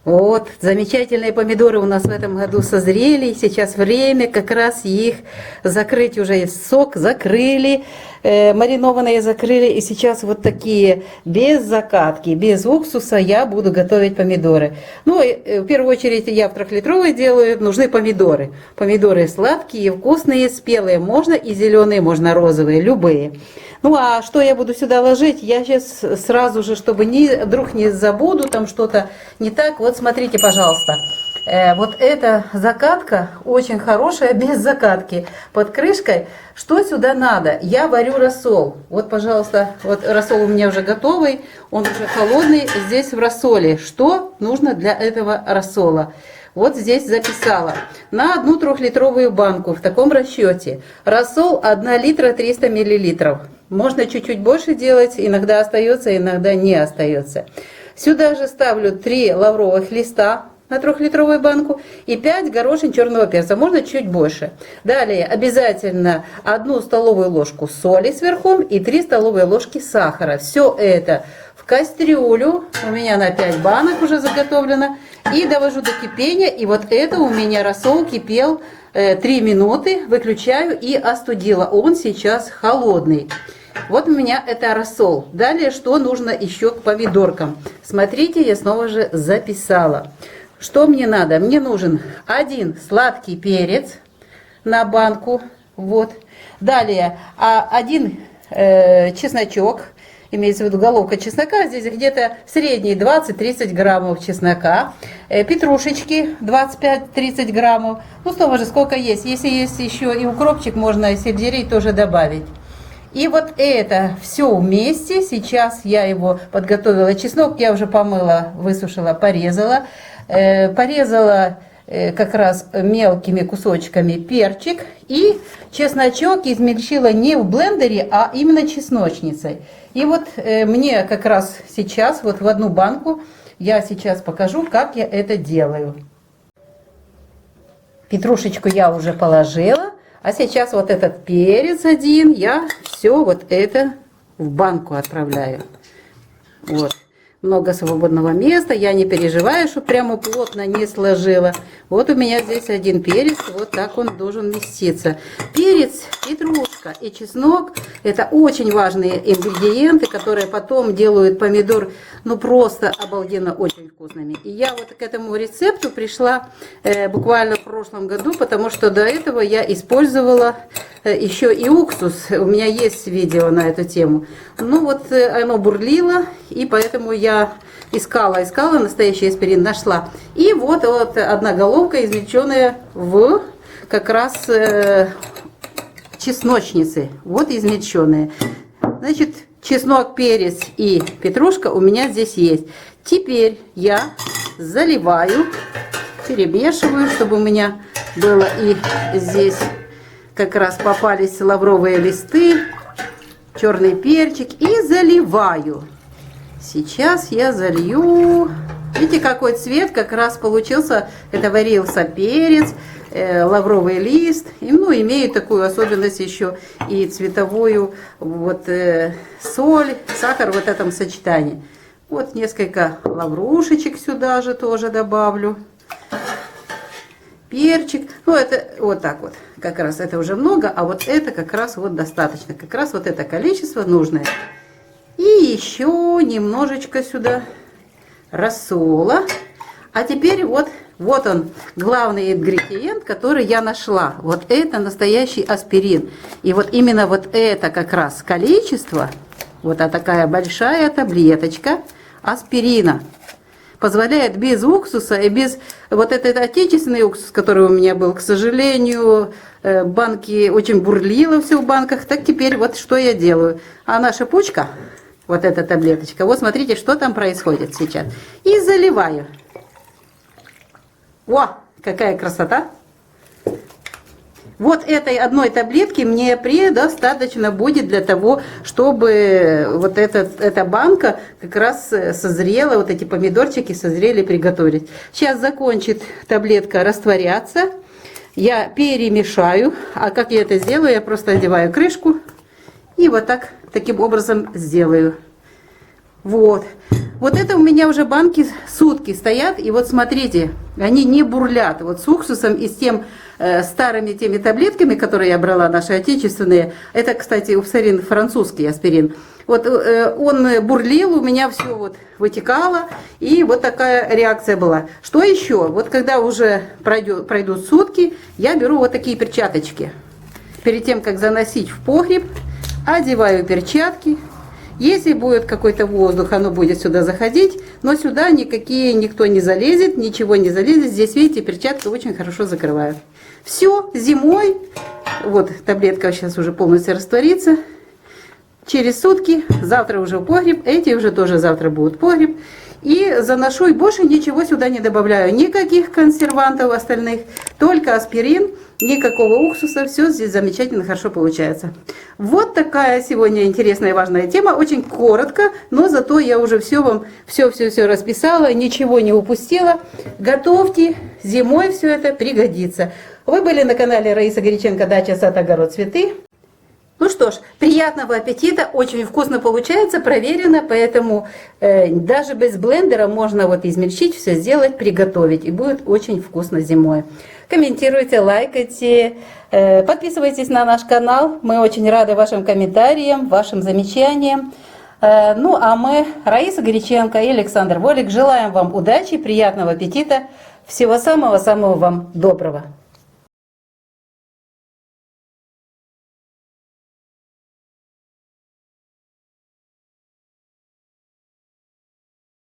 Вот, замечательные помидоры у нас в этом году созрели. Сейчас время как раз их закрыть уже. Сок закрыли, маринованные закрыли. И сейчас вот такие, без закатки, без уксуса я буду готовить помидоры. Ну, в первую очередь я в 3-литровой делаю, нужны помидоры. Помидоры сладкие, вкусные, спелые. Можно и зеленые, можно розовые, любые. Ну, а что я буду сюда ложить? Я сейчас сразу же, чтобы вдруг не забуду, там что-то не так. Вот смотрите, пожалуйста. Вот эта закатка очень хорошая, без закатки. Под крышкой. Что сюда надо? Я варю рассол. Вот, пожалуйста, вот рассол у меня уже готовый. Он уже холодный. Здесь в рассоле. Что нужно для этого рассола? Вот здесь записала. На 1 3-литровую банку в таком расчете. Рассол 1 литра 300 миллилитров. Можно чуть-чуть больше делать. Иногда остается, иногда не остается. Сюда же ставлю 3 лавровых листа на 3-литровую банку и 5 горошин черного перца. Можно чуть больше. Далее обязательно 1 столовую ложку соли сверху и 3 столовые ложки сахара. Все это в кастрюлю. У меня на 5 банок уже заготовлено. И довожу до кипения. И вот это у меня рассол кипел 3 минуты. Выключаю и остудила. Он сейчас холодный. Вот у меня это рассол. Далее, что нужно еще к помидоркам? Смотрите, я снова же записала. Что мне надо? Мне нужен 1 сладкий перец на банку. Вот. Далее 1 чесночок. Имеется в виду головка чеснока. Здесь где-то средний 20-30 граммов чеснока. Петрушечки 25-30 граммов. Ну, снова же, сколько есть. Если есть еще и укропчик, можно сельдерей тоже добавить. И вот это все вместе. Сейчас я его подготовила. Чеснок я уже помыла, высушила, порезала. Порезала как раз мелкими кусочками перчик. И чесночок измельчила не в блендере, а именно чесночницей. И вот мне как раз сейчас, вот в 1 банку, я сейчас покажу, как я это делаю. Петрушечку я уже положила. А сейчас вот этот перец 1, я все вот это в банку отправляю. Вот. Много свободного места, я не переживаю, что прямо плотно не сложила. Вот у меня здесь 1 перец, вот так он должен вместиться. Перец, петрушка и чеснок — это очень важные ингредиенты, которые потом делают помидор, ну, просто обалденно очень вкусными. И я вот к этому рецепту пришла буквально в прошлом году, потому что до этого я использовала еще и уксус. У меня есть видео на эту тему. Ну вот оно бурлило, и поэтому я искала настоящий аспирин, нашла. И вот 1 головка, измельченная в как раз чесночнице. Вот измельченная. Значит, чеснок, перец и петрушка у меня здесь есть. Теперь я заливаю, перемешиваю, чтобы у меня было и здесь как раз попались лавровые листы, черный перчик, и заливаю. Сейчас я залью. Видите, какой цвет как раз получился. Это варился перец, лавровый лист. И, ну, имеет такую особенность еще и цветовую вот соль, сахар в этом сочетании. Вот несколько лаврушечек сюда же тоже добавлю. Перчик. Ну, это вот так вот. Как раз это уже много, а вот это как раз вот достаточно. Как раз вот это количество нужное. И еще немножечко сюда рассола. А теперь вот он, главный ингредиент, который я нашла. Вот это настоящий аспирин. И вот именно вот это как раз количество, вот такая большая таблеточка аспирина, позволяет без уксуса и без вот этот отечественный уксус, который у меня был, к сожалению, банки очень бурлило все в банках. Так теперь вот что я делаю. А наша пучка, вот эта таблеточка, вот смотрите, что там происходит сейчас. И заливаю. О, какая красота! Вот этой 1 таблетки мне предостаточно будет для того, чтобы вот эта банка как раз созрела, вот эти помидорчики созрели приготовить. Сейчас закончит таблетка растворяться, я перемешаю. А как я это сделаю? Я просто одеваю крышку и вот таким образом сделаю. Вот. Вот это у меня уже банки сутки стоят, и вот смотрите, они не бурлят. Вот с уксусом и с тем старыми теми таблетками, которые я брала, наши отечественные, это, кстати, упсарин французский аспирин, вот он бурлил, у меня все вот вытекало, и вот такая реакция была. Что еще? Вот когда уже пройдут сутки, я беру вот такие перчаточки. Перед тем, как заносить в погреб, одеваю перчатки. Если будет какой-то воздух, оно будет сюда заходить, но сюда никто не залезет, ничего не залезет. Здесь, видите, перчатки очень хорошо закрывают. Все, зимой, вот таблетка сейчас уже полностью растворится. Через сутки, завтра уже в погреб, эти уже тоже завтра будут в погреб. И заношу, и больше ничего сюда не добавляю. Никаких консервантов остальных, только аспирин, никакого уксуса. Все здесь замечательно, хорошо получается. Вот такая сегодня интересная и важная тема. Очень коротко, но зато я уже все вам, все расписала, ничего не упустила. Готовьте, зимой все это пригодится. Вы были на канале Раиса Горяченко, дача, сад, огород, цветы. Ну что ж, приятного аппетита, очень вкусно получается, проверено, поэтому даже без блендера можно вот измельчить, все сделать, приготовить, и будет очень вкусно зимой. Комментируйте, лайкайте, подписывайтесь на наш канал, мы очень рады вашим комментариям, вашим замечаниям. Ну а мы, Раиса Горяченко и Александр Волик, желаем вам удачи, приятного аппетита, всего самого-самого вам доброго.